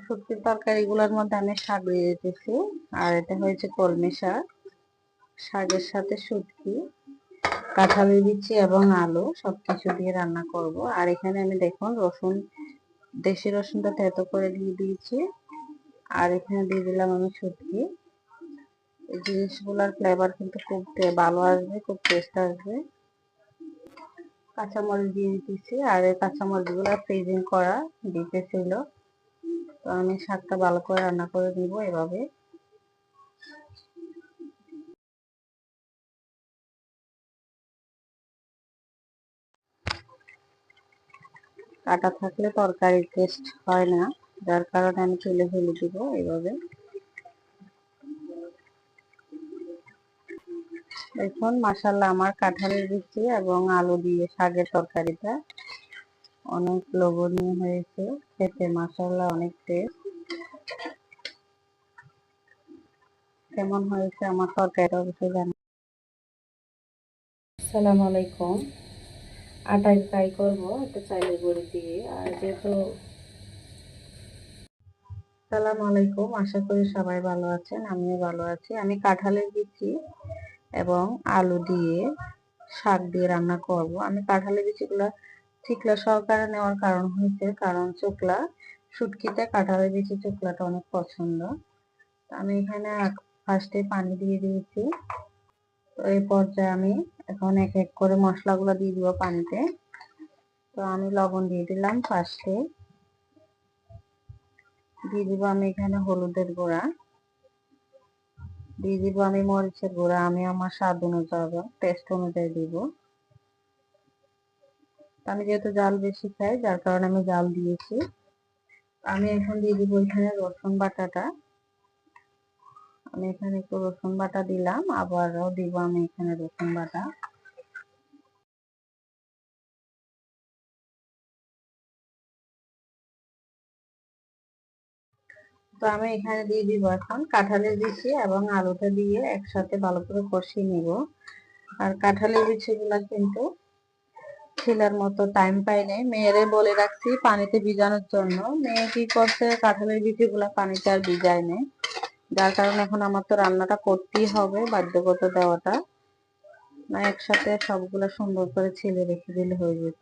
শুটকির তরকারিগুলোর মধ্যে আমি শাক দিয়ে দিতেছি। আর এটা হয়েছে কলমি শাক। শাকের সাথে শুটকি, কাঁঠালের বিচি এবং আলু সবকিছু দিয়ে রান্না করব। আর এখানে আমি দেখুন রসুন, দেশি রসুনটা থেতো করে দিয়ে দিয়েছি। আর এখানে দিয়ে দিলাম আমি শুটকি। এই জিনিসগুলোর ফ্লেভার কিন্তু খুব ভালো আসবে, খুব টেস্ট আসবে। কাঁচামরিচ দিয়ে দিতেছি। আর এই কাঁচামরিচ গুলা ফ্রিজিং করা দিতেছিল। তো আমি শাকটা ভালো করে রান্না করে দিব এভাবে। কাটা থাকলে তরকারির টেস্ট হয় না, যার কারণে আমি তুলে ফেলে দিব এভাবে। দেখুন মাশাআল্লাহ আমার কাঁঠালের বিচি এবং আলু দিয়ে শাকের তরকারিটা অনেক লোভনীয় হয়েছে খেতে, মাশাআল্লাহ অনেক টেস্ট। কেমন হয়েছে আমার তরকারিটা অবশ্যই জানাবেন। আসসালামু আলাইকুম। আটায় ফ্রাই করবো একটা চাইলে বড়ি দিয়ে। আর যেহেতু আসসালামু আলাইকুম, আশা করি সবাই ভালো আছেন, আমিও ভালো আছি। আমি কাঁঠালের বিচি এবং আলু দিয়ে শাক দিয়ে রান্না করব। আমি কাঁঠালের বিচিগুলা চিকলা সহকারে নেওয়ার কারণ হয়েছে কারণ চোকলা শুটকিতে কাঁঠালের বিচি চোকলাটা অনেক পছন্দ। আমি এখানে ফার্স্টে পানি দিয়ে দিয়েছি। তো এই পর্যায়ে আমি এখন এক এক করে মশলাগুলো দিয়ে দিব পানিতে। তো আমি লবণ দিয়ে দিলাম ফার্স্টে, দিয়ে দিব আমি এখানে হলুদের গুঁড়া, দিয়ে দিব আমি মরিচের গুঁড়া, আমি আমার স্বাদ অনুযায়ী টেস্ট অনুযায়ী দিব। আমি যেহেতু জাল বেশি খাই যার কারণে আমি জাল দিয়েছি। আমি এখন দিয়ে দিব এখানে রসুন বাটাটা। আমি এখানে একটু রসুন বাটা দিলাম, আবারও দিব আমি এখানে রসুন বাটা। তো আমি এখানে দিয়ে দিব এখন কাঁঠালের বিচি এবং আলুটা দিয়ে একসাথে ভালো করে কষিয়ে নিব। আর কাঁঠালের বিচিগুলা কিন্তু ছিলার মতো টাইম পাই নাই, মেয়েরে বলে রাখছি পানিতে ভিজানোর জন্য। মেয়ে কি করছে, কাঁঠালের বিচিগুলা পানিতে আর ভিজায় নেই, যার কারণে এখন আমার তো রান্নাটা করতেই হবে, বাধ্যগত দেওয়াটা না, একসাথে সবগুলা সুন্দর করে ছিলে রেখে দিলে হয়ে যেত।